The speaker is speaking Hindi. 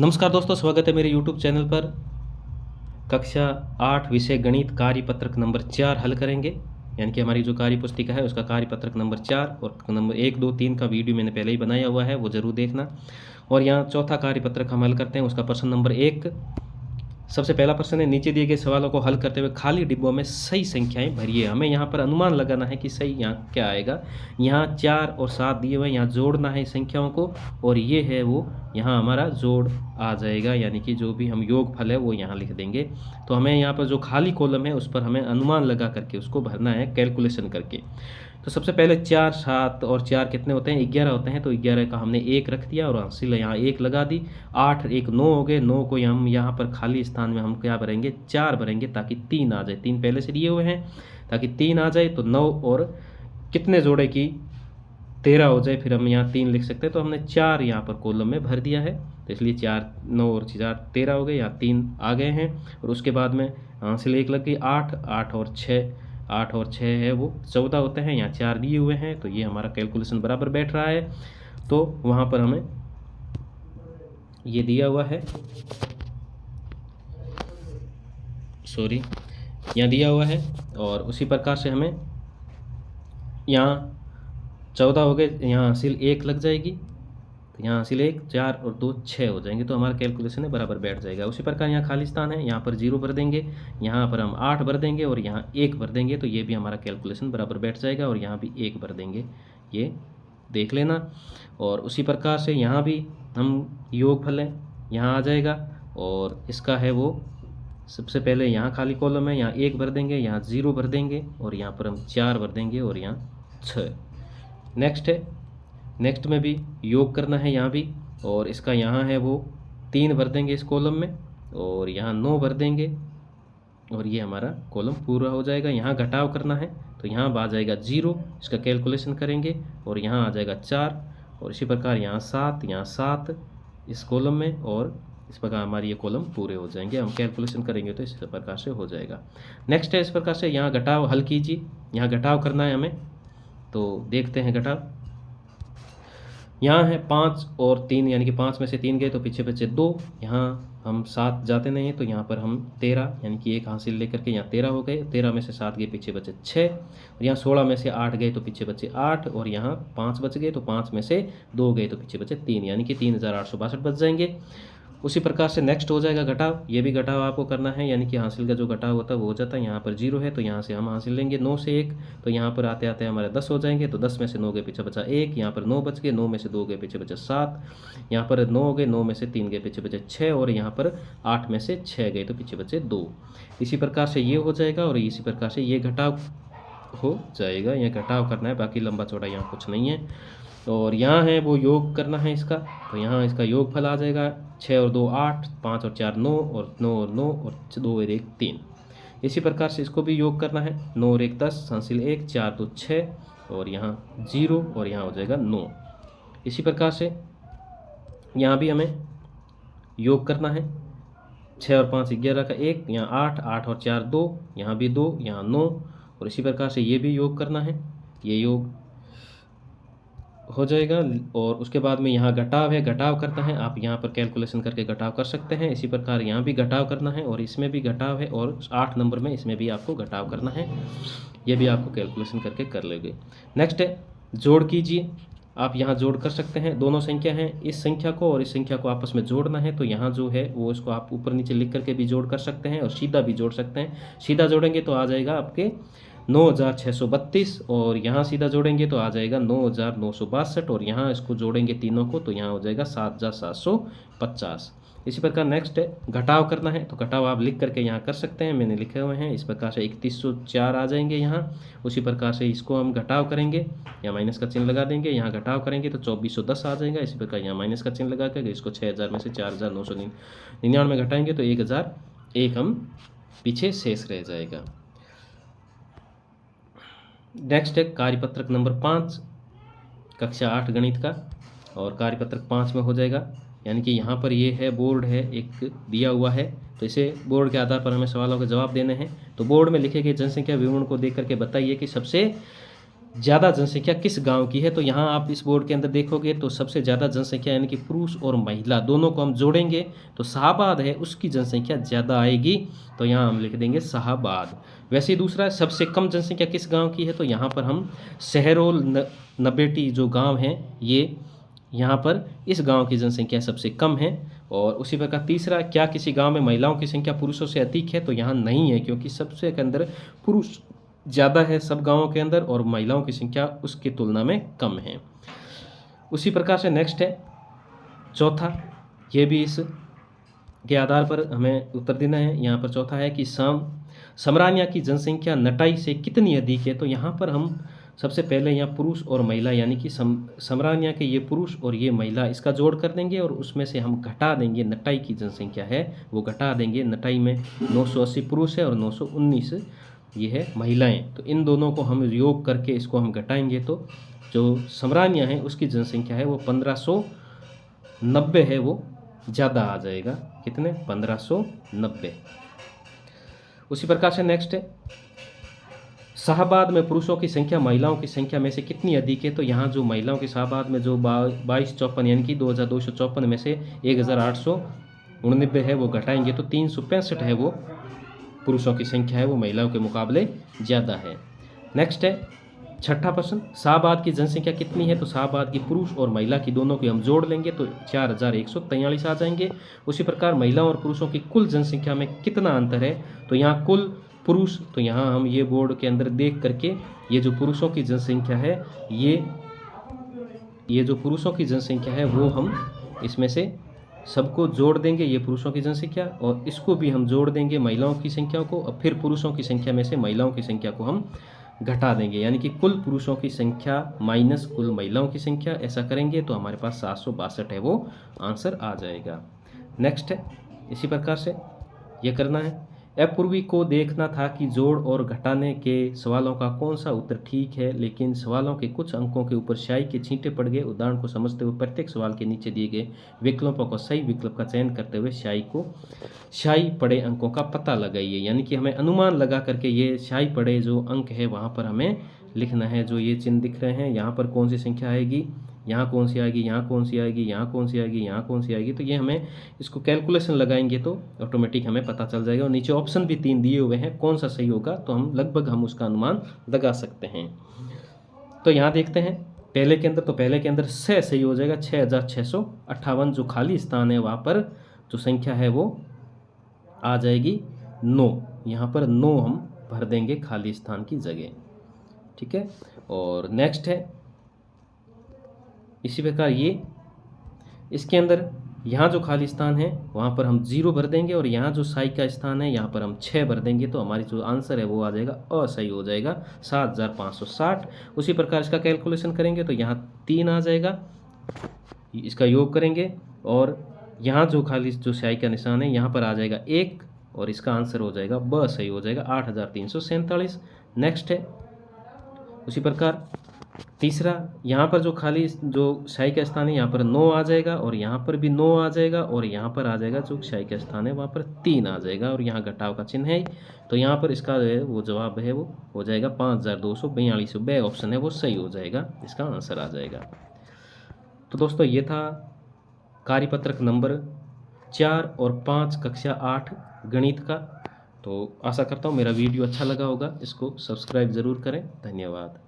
नमस्कार दोस्तों, स्वागत है मेरे यूट्यूब चैनल पर। कक्षा 8 विषय गणित कार्यपत्रक नंबर 4 हल करेंगे। यानी कि हमारी जो कार्य पुस्तिका है उसका कार्यपत्रक नंबर 4 और नंबर 1, 2, 3 का वीडियो मैंने पहले ही बनाया हुआ है, वो ज़रूर देखना। और यहाँ चौथा कार्यपत्रक हम हल करते हैं, उसका प्रश्न नंबर 1। सबसे पहला प्रश्न है, नीचे दिए गए सवालों को हल करते हुए खाली डिब्बों में सही संख्याएं भरिए। हमें यहाँ पर अनुमान लगाना है कि सही यहाँ क्या आएगा। यहाँ 4 और 7 दिए हुए हैं, यहाँ जोड़ना है संख्याओं को, और ये है वो यहाँ हमारा जोड़ आ जाएगा। यानी कि जो भी हम योगफल है वो यहाँ लिख देंगे। तो हमें यहाँ पर जो खाली कॉलम है उस पर हमें अनुमान लगा करके उसको भरना है, कैलकुलेशन करके। तो सबसे पहले 4, 7 और 4 कितने होते हैं? 11 होते हैं। तो 11 का हमने 1 रख दिया और हासिल यहाँ 1 लगा दी। 8, 1, 9 हो गए। 9 को हम यहाँ पर खाली स्थान में हम क्या भरेंगे? 4 भरेंगे, ताकि 3 आ जाए। 3 पहले से लिए हुए हैं, ताकि 3 आ जाए। तो 9 और कितने जोड़े की 13 हो जाए, फिर हम यहाँ 3 लिख सकते हैं। तो हमने 4 यहाँ पर कॉलम में भर दिया है। तो इसलिए 4, 9 और 4 13 हो गए, यहाँ 3 आ गए हैं। और उसके बाद में हासिल 1 लग गई। 8, 8 और 6 है वो 14 होते हैं। यहाँ 4 दिए हुए हैं, तो ये हमारा कैलकुलेशन बराबर बैठ रहा है। तो वहाँ पर हमें ये दिया हुआ है, सॉरी, यहाँ दिया हुआ है। और उसी प्रकार से हमें यहाँ 14 हो गए, यहाँ हासिल 1 लग जाएगी। तो यहाँ हासिल 1, 4 और 2 6 हो जाएंगे। तो हमारा कैलकुलेशन है बराबर बैठ जाएगा। उसी प्रकार यहाँ खाली स्थान है, यहाँ पर 0 भर देंगे, यहाँ पर हम 8 भर देंगे और यहाँ 1 भर देंगे। तो ये भी हमारा कैलकुलेशन बराबर बैठ जाएगा। और यहाँ भी 1 भर देंगे, ये देख लेना। और उसी प्रकार से यहाँ भी हम योगफल है, यहाँ आ जाएगा। और इसका है वो, सबसे पहले यहाँ खाली कॉलम है, यहाँ 1 भर देंगे, यहाँ 0 भर देंगे और यहाँ पर हम 4 भर देंगे और यहाँ 6। नेक्स्ट है, नेक्स्ट में भी योग करना है यहाँ भी। और इसका यहाँ है वो 3 भर देंगे इस कॉलम में, और यहाँ 9 भर देंगे और ये हमारा कॉलम पूरा हो जाएगा। यहाँ घटाव करना है, तो यहाँ आ जाएगा 0, इसका कैलकुलेशन करेंगे। और यहाँ आ जाएगा 4, और इसी प्रकार यहाँ 7, यहाँ 7 इस कॉलम में, और इस प्रकार हमारी ये कॉलम पूरे हो जाएंगे। हम कैलकुलेशन करेंगे तो इस प्रकार से हो जाएगा। नेक्स्ट है, इस प्रकार से यहाँ घटाव हल कीजिए। यहाँ घटाव करना है हमें, तो देखते हैं घटाव। यहाँ है 5 और 3, यानी कि 5 में से 3 गए तो पीछे बचे 2। यहाँ हम 7 जाते नहीं हैं, तो यहाँ पर हम 13, यानी कि 1 हासिल लेकर के यहाँ 13 हो गए। 13 में से 7 गए, पीछे बचे 6। और यहाँ 16 में से 8 गए तो पीछे बचे 8। और यहाँ 5 बच गए, तो 5 में से 2 गए तो पीछे बचे 3, यानी कि 3862 बच जाएंगे। उसी प्रकार से नेक्स्ट हो जाएगा घटाव। ये भी घटाव आपको करना है, यानी कि हासिल का जो घटाव होता है वो हो जाता है। यहाँ पर 0 है, तो यहाँ से हम हासिल लेंगे 9 से 1, तो यहाँ पर आते आते हमारे 10 हो जाएंगे। तो 10 में से 9 गए, पीछे बचा 1। यहाँ पर 9 बच गए, 9 में से 2 गए, पीछे बचे 7। यहाँ पर 9 हो गए, 9 में से 3 गए, पीछे बचे 6। और यहाँ पर 8 में से 6 गए तो पीछे बचे 2। इसी प्रकार से ये हो जाएगा, और इसी प्रकार से ये घटाव हो जाएगा। यह घटाव करना है, बाकी लंबा चौड़ा यहाँ कुछ नहीं है। और यहाँ है वो योग करना है इसका, तो यहाँ इसका योग फल आ जाएगा। 6 और 2 8, 5 और 4 9, और 9 और 9, और 2 और 1 3। इसी प्रकार से इसको भी योग करना है। 9 और 1 10, हासिल 1, 4 2 6, और यहाँ 0, और यहाँ हो जाएगा 9। इसी प्रकार से यहाँ भी हमें योग करना है। 6 और 5 11 का 1, यहाँ 8, 8 और 4 2, यहाँ भी 2, यहाँ 9। और इसी प्रकार से ये भी योग करना है, ये योग हो जाएगा। और उसके बाद में यहाँ घटाव है, घटाव करना है। आप यहाँ पर कैलकुलेशन करके घटाव कर सकते हैं। इसी प्रकार यहाँ भी घटाव करना है, और इसमें भी घटाव है, और 8 नंबर में इसमें भी आपको घटाव करना है। ये भी आपको कैलकुलेशन करके कर लेंगे। नेक्स्ट है, जोड़ कीजिए। आप यहाँ जोड़ कर सकते हैं, दोनों संख्या हैं, इस संख्या को और इस संख्या को आपस में जोड़ना है। तो यहाँ जो है वो इसको आप ऊपर नीचे लिख करके भी जोड़ कर सकते हैं, और सीधा भी जोड़ सकते हैं। सीधा जोड़ेंगे तो आ जाएगा आपके 9632, और यहाँ सीधा जोड़ेंगे तो आ जाएगा 9962। और यहाँ इसको जोड़ेंगे तीनों को, तो यहाँ हो जाएगा 7750। इसी प्रकार नेक्स्ट है, घटाव करना है। तो घटाव आप लिख करके यहाँ कर सकते हैं, मैंने लिखे हुए हैं। इस प्रकार से 3104 आ जाएंगे यहाँ। उसी प्रकार से इसको हम घटाव करेंगे, यहाँ माइनस का चिन्ह लगा देंगे। यहाँ घटाव करेंगे तो 2410 आ जाएगा। इसी प्रकार यहाँ माइनस का चिन्ह लगा करके इसको 6000 में से 4999 घटाएंगे तो 1001 हम पीछे शेष रह जाएगा। नेक्स्ट है कार्यपत्रक नंबर 5, कक्षा 8 गणित का, और कार्यपत्रक 5 में हो जाएगा। यानी कि यहाँ पर ये है, बोर्ड है एक दिया हुआ है, तो इसे बोर्ड के आधार पर हमें सवालों के जवाब देने हैं। तो बोर्ड में लिखे गए जनसंख्या विवरण को देख करके बताइए कि सबसे ज़्यादा जनसंख्या किस गांव की है, तो यहाँ आप इस बोर्ड के अंदर देखोगे तो सबसे ज़्यादा जनसंख्या यानी कि पुरुष और महिला दोनों को हम जोड़ेंगे तो शाहाबाद है उसकी जनसंख्या ज़्यादा आएगी, तो यहाँ हम लिख देंगे शाहाबाद। वैसे ही दूसरा सबसे कम जनसंख्या किस गांव की है, तो यहाँ पर हम शहरोल नबेटी जो गांव हैं ये यहाँ पर इस गांव की जनसंख्या सबसे कम है। और उसी प्रकार तीसरा, क्या किसी गांव में महिलाओं की संख्या पुरुषों से अधिक है, तो यहाँ नहीं है क्योंकि सबसे के अंदर पुरुष ज़्यादा है सब गांवों के अंदर और महिलाओं की संख्या उसकी तुलना में कम है। उसी प्रकार से नेक्स्ट है चौथा, ये भी इस के आधार पर हमें उत्तर देना है। यहाँ पर चौथा है कि समरानिया की जनसंख्या नटाई से कितनी अधिक है, तो यहाँ पर हम सबसे पहले यहाँ पुरुष और महिला यानी कि समरानिया के ये पुरुष और ये महिला इसका जोड़ कर देंगे और उसमें से हम घटा देंगे नटाई की जनसंख्या है वो घटा देंगे। नटाई में 980 पुरुष है और 919 ये है महिलाएं, तो इन दोनों को हम योग करके इसको हम घटाएंगे तो जो समरानिया है उसकी जनसंख्या है वो 1590 है, वो ज़्यादा आ जाएगा। कितने? 1590। उसी प्रकार से नेक्स्ट है शाहाबाद में पुरुषों की संख्या महिलाओं की संख्या में से कितनी अधिक है, तो यहाँ जो महिलाओं की शाहाबाद में जो 2254 यानी कि 2254 में से 1889 है वो घटाएंगे तो 365 है वो पुरुषों की संख्या है वो महिलाओं के मुकाबले ज़्यादा है। नेक्स्ट है छठा प्रश्न, शाहाबाद की जनसंख्या कितनी है, तो शाहाबाद की पुरुष और महिला की दोनों की हम जोड़ लेंगे तो 4143 आ जाएंगे। उसी प्रकार महिलाओं और पुरुषों की कुल जनसंख्या में कितना अंतर है, तो यहाँ कुल पुरुष, तो यहाँ हम ये बोर्ड के अंदर देख करके ये जो पुरुषों की जनसंख्या है ये जो पुरुषों की जनसंख्या है वो हम इसमें से सबको जोड़ देंगे, ये पुरुषों की जनसंख्या, और इसको भी हम जोड़ देंगे महिलाओं की संख्या को, और फिर पुरुषों की संख्या में से महिलाओं की संख्या को हम घटा देंगे यानी कि कुल पुरुषों की संख्या माइनस कुल महिलाओं की संख्या, ऐसा करेंगे तो हमारे पास 762 है वो आंसर आ जाएगा। नेक्स्ट है इसी प्रकार से ये करना है। अपूर्वी को देखना था कि जोड़ और घटाने के सवालों का कौन सा उत्तर ठीक है, लेकिन सवालों के कुछ अंकों के ऊपर स्याही के छींटे पड़ गए। उदाहरण को समझते हुए प्रत्येक सवाल के नीचे दिए गए विकल्पों को सही विकल्प का चयन करते हुए स्याही पड़े अंकों का पता लगाइए, यानी कि हमें अनुमान लगा करके ये स्याही पड़े जो अंक है वहाँ पर हमें लिखना है। जो ये चिन्ह दिख रहे हैं यहाँ पर कौन सी संख्या आएगी, यहाँ कौन सी आएगी, यहाँ कौन सी आएगी, यहाँ कौन सी आएगी, यहाँ कौन सी आएगी, तो ये हमें इसको कैलकुलेशन लगाएंगे तो ऑटोमेटिक हमें पता चल जाएगा। और नीचे ऑप्शन भी 3 दिए हुए हैं, कौन सा सही होगा तो हम लगभग उसका अनुमान लगा सकते हैं। तो यहाँ देखते हैं पहले के अंदर, तो पहले के अंदर 6 सही हो जाएगा, 6658। जो खाली स्थान है वहाँ पर जो संख्या है वो आ जाएगी 9, यहाँ पर 9 हम भर देंगे खाली स्थान की जगह, ठीक है। और नेक्स्ट है इसी प्रकार ये इसके अंदर यहाँ जो खाली स्थान है वहाँ पर हम 0 भर देंगे और यहाँ जो साई का स्थान है यहाँ पर हम 6 भर देंगे, तो हमारी जो आंसर है वो आ जाएगा असही हो जाएगा 7560। उसी प्रकार इसका कैलकुलेशन करेंगे तो यहाँ 3 आ जाएगा, इसका योग करेंगे और यहाँ जो खाली जो स्याही का निशान है यहाँ पर आ जाएगा 1 और इसका आंसर हो जाएगा ब सही हो जाएगा 8347। नेक्स्ट है उसी प्रकार तीसरा, यहाँ पर जो खाली जो स्याही का स्थान है यहाँ पर 9 आ जाएगा और यहाँ पर भी 9 आ जाएगा और यहाँ पर आ जाएगा जो स्याही का स्थान है वहाँ पर 3 आ जाएगा और यहाँ घटाव का चिन्ह है, तो यहाँ पर इसका जो है वो जवाब है वो हो जाएगा 5242। बे ऑप्शन है वो सही हो जाएगा, इसका आंसर आ जाएगा। तो दोस्तों ये था कार्यपत्रक नंबर 4 और 5 कक्षा 8 गणित का। तो आशा करता हूँ मेरा वीडियो अच्छा लगा होगा, इसको सब्सक्राइब ज़रूर करें। धन्यवाद।